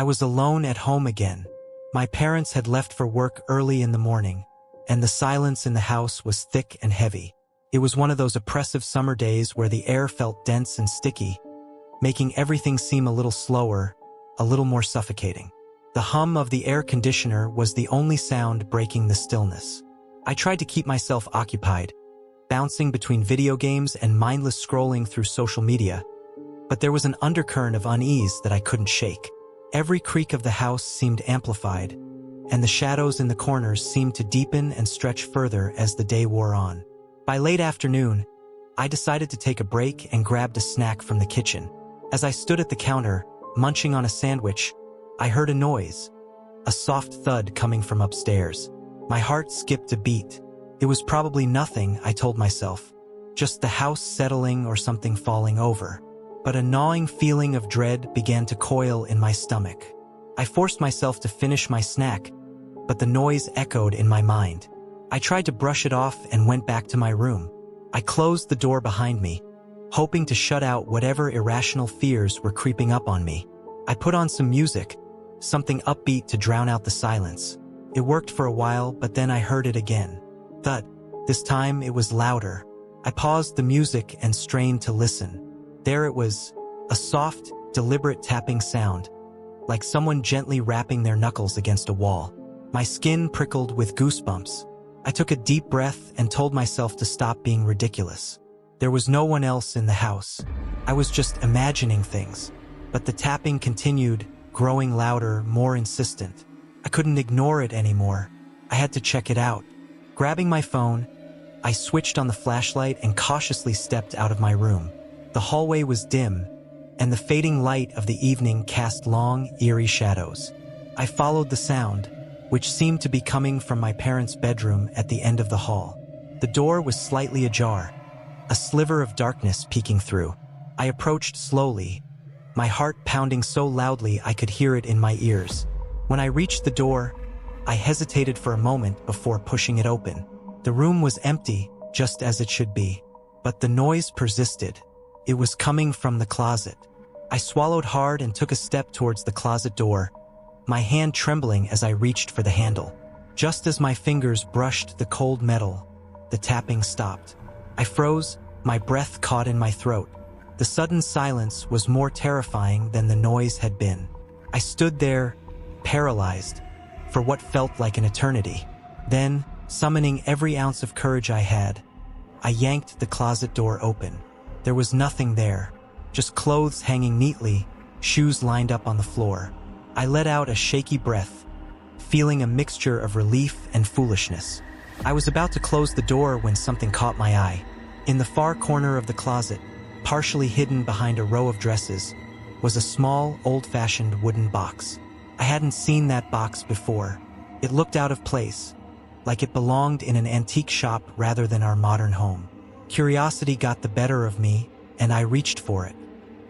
I was alone at home again. My parents had left for work early in the morning, and the silence in the house was thick and heavy. It was one of those oppressive summer days where the air felt dense and sticky, making everything seem a little slower, a little more suffocating. The hum of the air conditioner was the only sound breaking the stillness. I tried to keep myself occupied, bouncing between video games and mindless scrolling through social media, but there was an undercurrent of unease that I couldn't shake. Every creak of the house seemed amplified, and the shadows in the corners seemed to deepen and stretch further as the day wore on. By late afternoon, I decided to take a break and grabbed a snack from the kitchen. As I stood at the counter, munching on a sandwich, I heard a noise, a soft thud coming from upstairs. My heart skipped a beat. It was probably nothing, I told myself, just the house settling or something falling over. But a gnawing feeling of dread began to coil in my stomach. I forced myself to finish my snack, but the noise echoed in my mind. I tried to brush it off and went back to my room. I closed the door behind me, hoping to shut out whatever irrational fears were creeping up on me. I put on some music, something upbeat to drown out the silence. It worked for a while, but then I heard it again. Thud. This time it was louder. I paused the music and strained to listen. There it was, a soft, deliberate tapping sound, like someone gently rapping their knuckles against a wall. My skin prickled with goosebumps. I took a deep breath and told myself to stop being ridiculous. There was no one else in the house. I was just imagining things. But the tapping continued, growing louder, more insistent. I couldn't ignore it anymore. I had to check it out. Grabbing my phone, I switched on the flashlight and cautiously stepped out of my room. The hallway was dim, and the fading light of the evening cast long, eerie shadows. I followed the sound, which seemed to be coming from my parents' bedroom at the end of the hall. The door was slightly ajar, a sliver of darkness peeking through. I approached slowly, my heart pounding so loudly I could hear it in my ears. When I reached the door, I hesitated for a moment before pushing it open. The room was empty, just as it should be, but the noise persisted. It was coming from the closet. I swallowed hard and took a step towards the closet door, my hand trembling as I reached for the handle. Just as my fingers brushed the cold metal, the tapping stopped. I froze, my breath caught in my throat. The sudden silence was more terrifying than the noise had been. I stood there, paralyzed, for what felt like an eternity. Then, summoning every ounce of courage I had, I yanked the closet door open. There was nothing there, just clothes hanging neatly, shoes lined up on the floor. I let out a shaky breath, feeling a mixture of relief and foolishness. I was about to close the door when something caught my eye. In the far corner of the closet, partially hidden behind a row of dresses, was a small, old-fashioned wooden box. I hadn't seen that box before. It looked out of place, like it belonged in an antique shop rather than our modern home. Curiosity got the better of me, and I reached for it.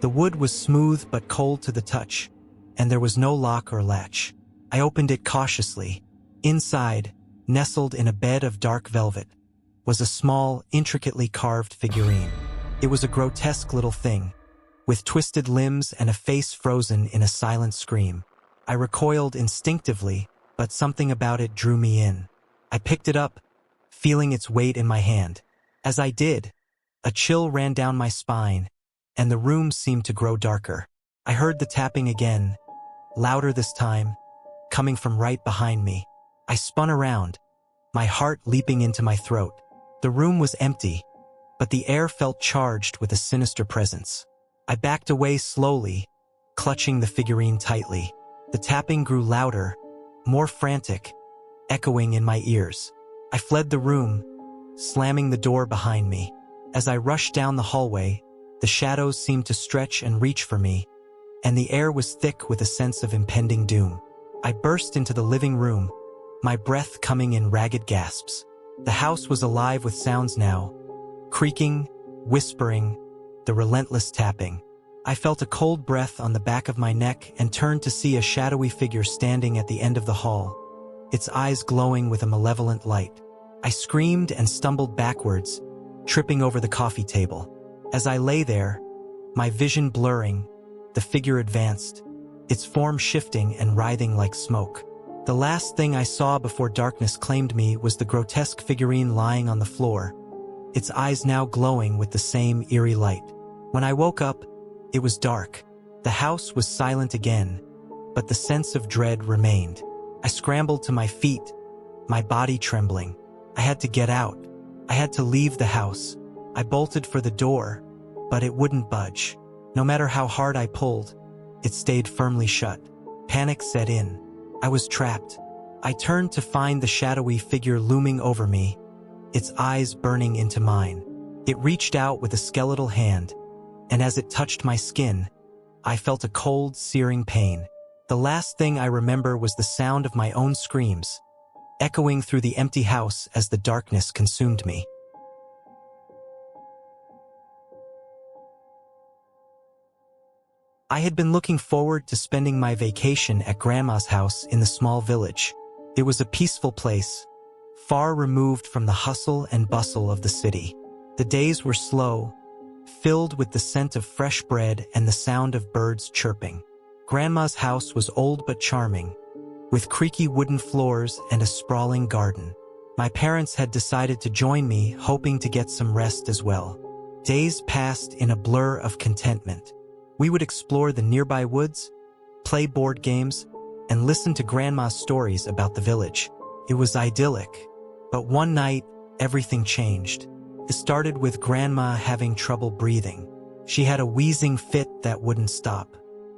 The wood was smooth but cold to the touch, and there was no lock or latch. I opened it cautiously. Inside, nestled in a bed of dark velvet, was a small, intricately carved figurine. It was a grotesque little thing, with twisted limbs and a face frozen in a silent scream. I recoiled instinctively, but something about it drew me in. I picked it up, feeling its weight in my hand. As I did, a chill ran down my spine, and the room seemed to grow darker. I heard the tapping again, louder this time, coming from right behind me. I spun around, my heart leaping into my throat. The room was empty, but the air felt charged with a sinister presence. I backed away slowly, clutching the figurine tightly. The tapping grew louder, more frantic, echoing in my ears. I fled the room, slamming the door behind me. As I rushed down the hallway, the shadows seemed to stretch and reach for me, and the air was thick with a sense of impending doom. I burst into the living room, my breath coming in ragged gasps. The house was alive with sounds now, creaking, whispering, the relentless tapping. I felt a cold breath on the back of my neck and turned to see a shadowy figure standing at the end of the hall, its eyes glowing with a malevolent light. I screamed and stumbled backwards, tripping over the coffee table. As I lay there, my vision blurring, the figure advanced, its form shifting and writhing like smoke. The last thing I saw before darkness claimed me was the grotesque figurine lying on the floor, its eyes now glowing with the same eerie light. When I woke up, it was dark. The house was silent again, but the sense of dread remained. I scrambled to my feet, my body trembling. I had to get out. I had to leave the house. I bolted for the door, but it wouldn't budge. No matter how hard I pulled, it stayed firmly shut. Panic set in. I was trapped. I turned to find the shadowy figure looming over me, its eyes burning into mine. It reached out with a skeletal hand, and as it touched my skin, I felt a cold, searing pain. The last thing I remember was the sound of my own screams, echoing through the empty house as the darkness consumed me. I had been looking forward to spending my vacation at Grandma's house in the small village. It was a peaceful place, far removed from the hustle and bustle of the city. The days were slow, filled with the scent of fresh bread and the sound of birds chirping. Grandma's house was old but charming, with creaky wooden floors and a sprawling garden. My parents had decided to join me, hoping to get some rest as well. Days passed in a blur of contentment. We would explore the nearby woods, play board games, and listen to Grandma's stories about the village. It was idyllic, but one night, everything changed. It started with Grandma having trouble breathing. She had a wheezing fit that wouldn't stop.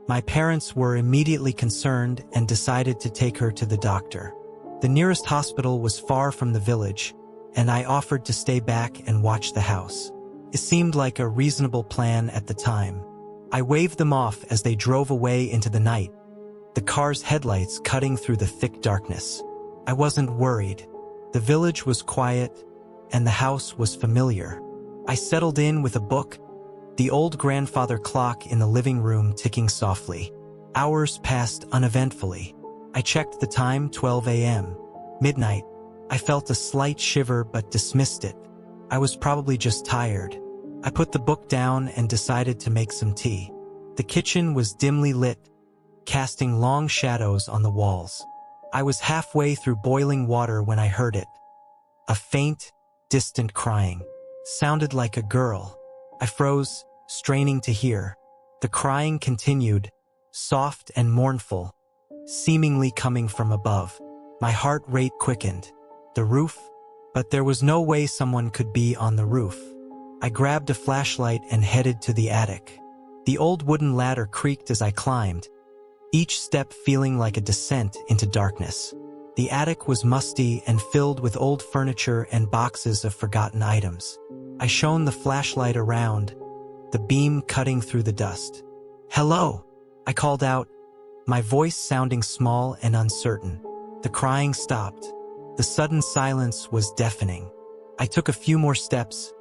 My parents were immediately concerned and decided to take her to the doctor. The nearest hospital was far from the village, and I offered to stay back and watch the house. It seemed like a reasonable plan at the time. I waved them off as they drove away into the night, the car's headlights cutting through the thick darkness. I wasn't worried. The village was quiet, and the house was familiar. I settled in with a book, the old grandfather clock in the living room ticking softly. Hours passed uneventfully. I checked the time, 12 a.m. Midnight. I felt a slight shiver but dismissed it. I was probably just tired. I put the book down and decided to make some tea. The kitchen was dimly lit, casting long shadows on the walls. I was halfway through boiling water when I heard it. A faint, distant crying. Sounded like a girl. I froze, straining to hear. The crying continued, soft and mournful, seemingly coming from above. My heart rate quickened. The roof? But there was no way someone could be on the roof. I grabbed a flashlight and headed to the attic. The old wooden ladder creaked as I climbed, each step feeling like a descent into darkness. The attic was musty and filled with old furniture and boxes of forgotten items. I shone the flashlight around, the beam cutting through the dust. "Hello," I called out, my voice sounding small and uncertain. The crying stopped. The sudden silence was deafening. I took a few more steps,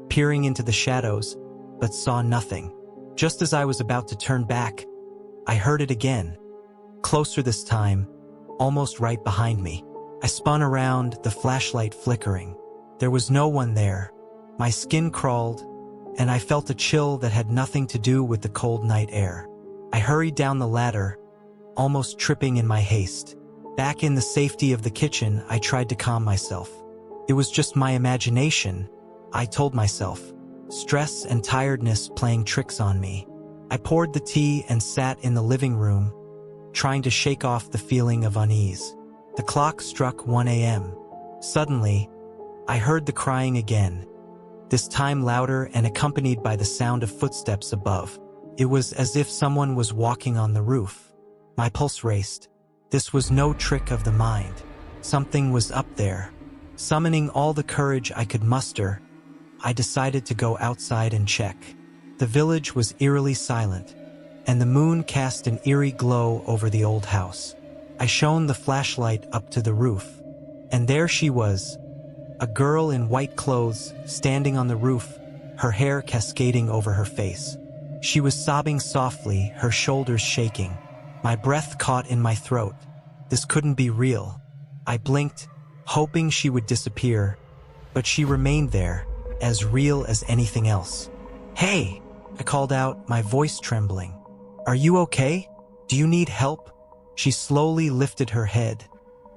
peering into the shadows, but saw nothing. Just as I was about to turn back, I heard it again, closer this time, almost right behind me. I spun around, the flashlight flickering. There was no one there. My skin crawled, and I felt a chill that had nothing to do with the cold night air. I hurried down the ladder, almost tripping in my haste. Back in the safety of the kitchen, I tried to calm myself. It was just my imagination, I told myself. Stress and tiredness playing tricks on me. I poured the tea and sat in the living room, trying to shake off the feeling of unease. The clock struck 1 a.m. Suddenly, I heard the crying again, this time louder and accompanied by the sound of footsteps above. It was as if someone was walking on the roof. My pulse raced. This was no trick of the mind. Something was up there. Summoning all the courage I could muster, I decided to go outside and check. The village was eerily silent, and the moon cast an eerie glow over the old house. I shone the flashlight up to the roof, and there she was, a girl in white clothes standing on the roof, her hair cascading over her face. She was sobbing softly, her shoulders shaking. My breath caught in my throat. This couldn't be real. I blinked, hoping she would disappear, but she remained there, as real as anything else. "Hey!" I called out, my voice trembling. "Are you okay?" "Do you need help?" She slowly lifted her head,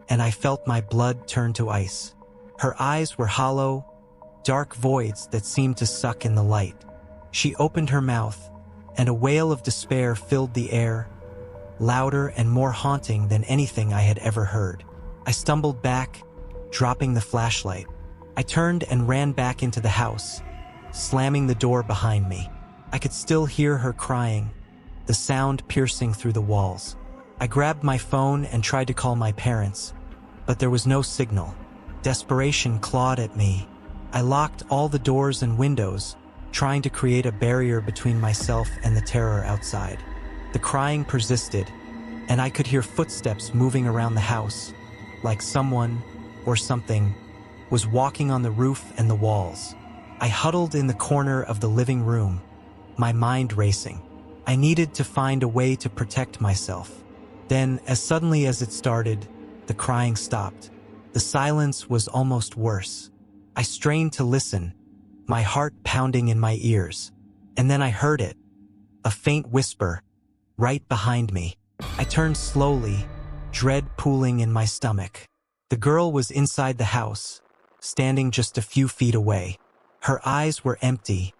and I felt my blood turn to ice. Her eyes were hollow, dark voids that seemed to suck in the light. She opened her mouth, and a wail of despair filled the air, louder and more haunting than anything I had ever heard. I stumbled back, dropping the flashlight. I turned and ran back into the house, slamming the door behind me. I could still hear her crying, the sound piercing through the walls. I grabbed my phone and tried to call my parents, but there was no signal. Desperation clawed at me. I locked all the doors and windows, trying to create a barrier between myself and the terror outside. The crying persisted, and I could hear footsteps moving around the house, like someone, or something, was walking on the roof and the walls. I huddled in the corner of the living room, my mind racing. I needed to find a way to protect myself. Then, as suddenly as it started, the crying stopped. The silence was almost worse. I strained to listen, my heart pounding in my ears. And then I heard it, a faint whisper, right behind me. I turned slowly, dread pooling in my stomach. The girl was inside the house, standing just a few feet away. Her eyes were empty,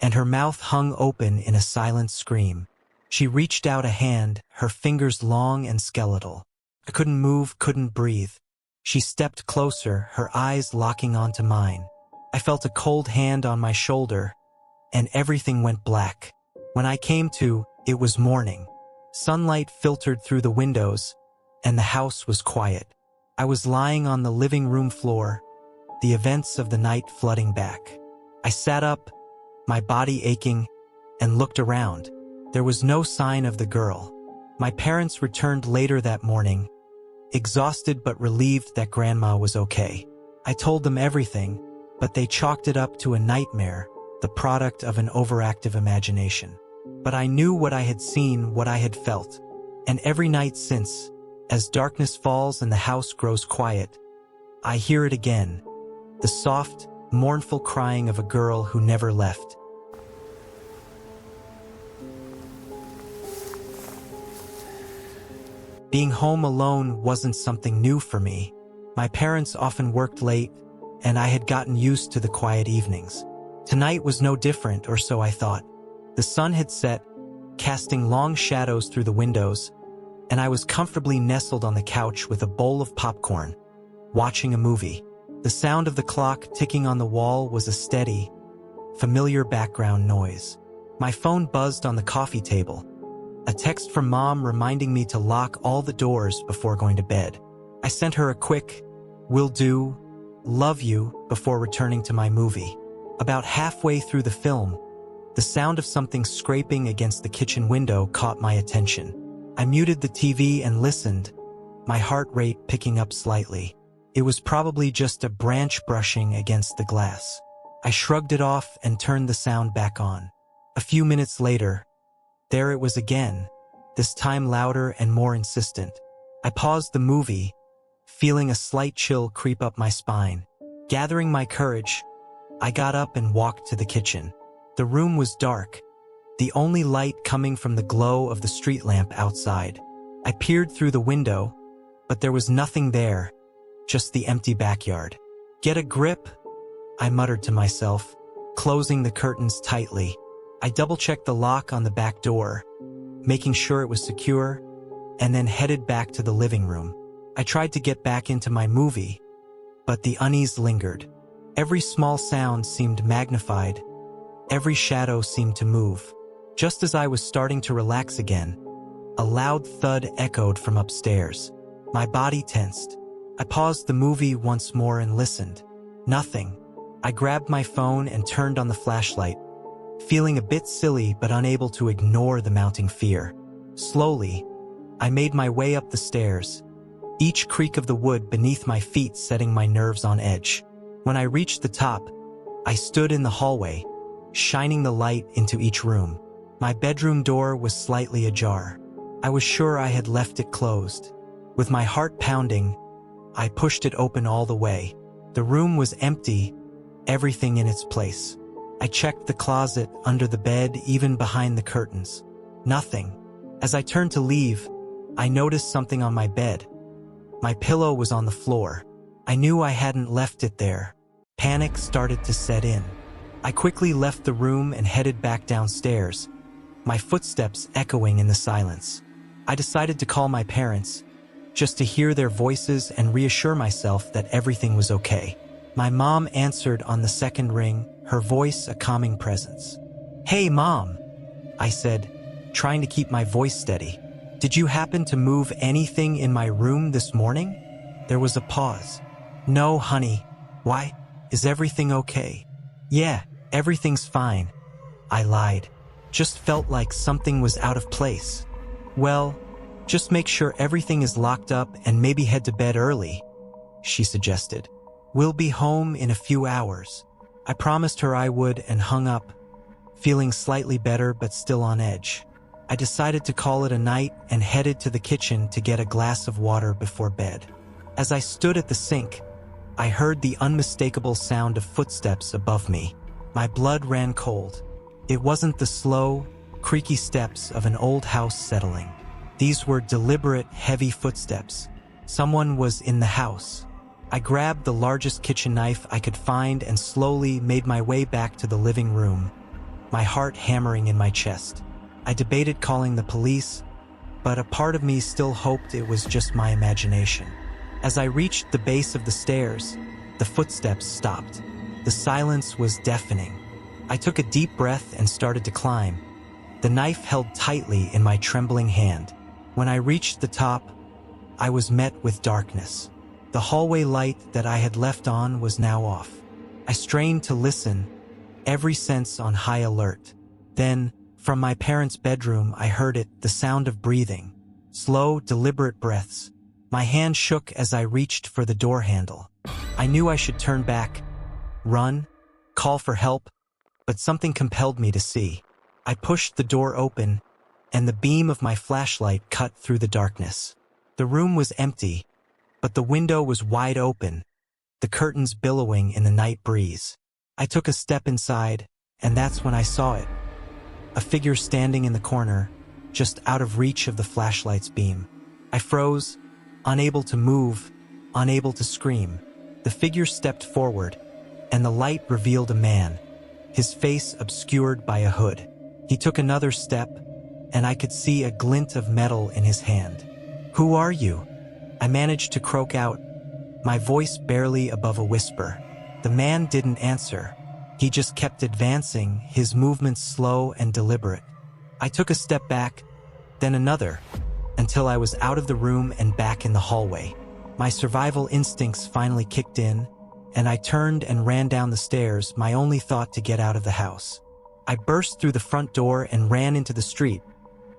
and her mouth hung open in a silent scream. She reached out a hand, her fingers long and skeletal. I couldn't move, couldn't breathe. She stepped closer, her eyes locking onto mine. I felt a cold hand on my shoulder, and everything went black. When I came to, it was morning. Sunlight filtered through the windows, and the house was quiet. I was lying on the living room floor, the events of the night flooding back. I sat up, my body aching, and looked around. There was no sign of the girl. My parents returned later that morning, exhausted but relieved that Grandma was okay. I told them everything, but they chalked it up to a nightmare, the product of an overactive imagination. But I knew what I had seen, what I had felt. And every night since, as darkness falls and the house grows quiet, I hear it again, the soft, mournful crying of a girl who never left. Being home alone wasn't something new for me. My parents often worked late, and I had gotten used to the quiet evenings. Tonight was no different, or so I thought. The sun had set, casting long shadows through the windows, and I was comfortably nestled on the couch with a bowl of popcorn, watching a movie. The sound of the clock ticking on the wall was a steady, familiar background noise. My phone buzzed on the coffee table, a text from Mom reminding me to lock all the doors before going to bed. I sent her a quick, "Will do, love you," before returning to my movie. About halfway through the film, the sound of something scraping against the kitchen window caught my attention. I muted the TV and listened, my heart rate picking up slightly. It was probably just a branch brushing against the glass. I shrugged it off and turned the sound back on. A few minutes later, there it was again, this time louder and more insistent. I paused the movie, feeling a slight chill creep up my spine. Gathering my courage, I got up and walked to the kitchen. The room was dark, the only light coming from the glow of the street lamp outside. I peered through the window, but there was nothing there, just the empty backyard. "Get a grip," I muttered to myself, closing the curtains tightly. I double-checked the lock on the back door, making sure it was secure, and then headed back to the living room. I tried to get back into my movie, but the unease lingered. Every small sound seemed magnified, every shadow seemed to move. Just as I was starting to relax again, a loud thud echoed from upstairs. My body tensed. I paused the movie once more and listened. Nothing. I grabbed my phone and turned on the flashlight, feeling a bit silly but unable to ignore the mounting fear. Slowly, I made my way up the stairs, each creak of the wood beneath my feet setting my nerves on edge. When I reached the top, I stood in the hallway, shining the light into each room. My bedroom door was slightly ajar. I was sure I had left it closed. With my heart pounding, I pushed it open all the way. The room was empty, everything in its place. I checked the closet, under the bed, even behind the curtains. Nothing. As I turned to leave, I noticed something on my bed. My pillow was on the floor. I knew I hadn't left it there. Panic started to set in. I quickly left the room and headed back downstairs, my footsteps echoing in the silence. I decided to call my parents, just to hear their voices and reassure myself that everything was okay. My mom answered on the second ring, her voice a calming presence. "Hey, Mom," I said, trying to keep my voice steady. "Did you happen to move anything in my room this morning?" There was a pause. "No, honey. Why? Is everything okay?" "Yeah, everything's fine," I lied. "Just felt like something was out of place." "Well, just make sure everything is locked up and maybe head to bed early," she suggested. "We'll be home in a few hours." I promised her I would and hung up, feeling slightly better but still on edge. I decided to call it a night and headed to the kitchen to get a glass of water before bed. As I stood at the sink, I heard the unmistakable sound of footsteps above me. My blood ran cold. It wasn't the slow, creaky steps of an old house settling. These were deliberate, heavy footsteps. Someone was in the house. I grabbed the largest kitchen knife I could find and slowly made my way back to the living room, my heart hammering in my chest. I debated calling the police, but a part of me still hoped it was just my imagination. As I reached the base of the stairs, the footsteps stopped. The silence was deafening. I took a deep breath and started to climb, the knife held tightly in my trembling hand. When I reached the top, I was met with darkness. The hallway light that I had left on was now off. I strained to listen, every sense on high alert. Then, from my parents' bedroom, I heard it, the sound of breathing. Slow, deliberate breaths. My hand shook as I reached for the door handle. I knew I should turn back, run, call for help, but something compelled me to see. I pushed the door open, and the beam of my flashlight cut through the darkness. The room was empty, but the window was wide open, the curtains billowing in the night breeze. I took a step inside, and that's when I saw it. A figure standing in the corner, just out of reach of the flashlight's beam. I froze, unable to move, unable to scream. The figure stepped forward, and the light revealed a man, his face obscured by a hood. He took another step, and I could see a glint of metal in his hand. "Who are you?" I managed to croak out, my voice barely above a whisper. The man didn't answer. He just kept advancing, his movements slow and deliberate. I took a step back, then another, until I was out of the room and back in the hallway. My survival instincts finally kicked in, and I turned and ran down the stairs, my only thought to get out of the house. I burst through the front door and ran into the street,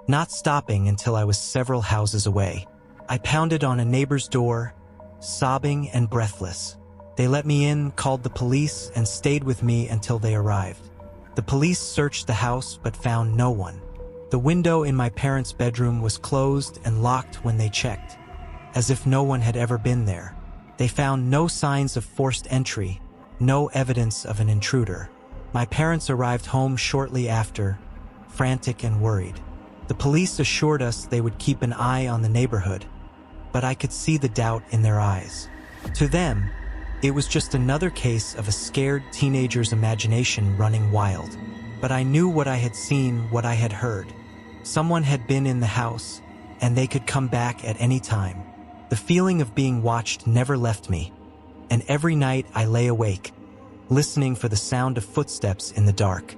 not stopping until I was several houses away. I pounded on a neighbor's door, sobbing and breathless. They let me in, called the police, and stayed with me until they arrived. The police searched the house but found no one. The window in my parents' bedroom was closed and locked when they checked, as if no one had ever been there. They found no signs of forced entry, no evidence of an intruder. My parents arrived home shortly after, frantic and worried. The police assured us they would keep an eye on the neighborhood, but I could see the doubt in their eyes. To them, it was just another case of a scared teenager's imagination running wild. But I knew what I had seen, what I had heard. Someone had been in the house, and they could come back at any time. The feeling of being watched never left me, and every night I lay awake, listening for the sound of footsteps in the dark.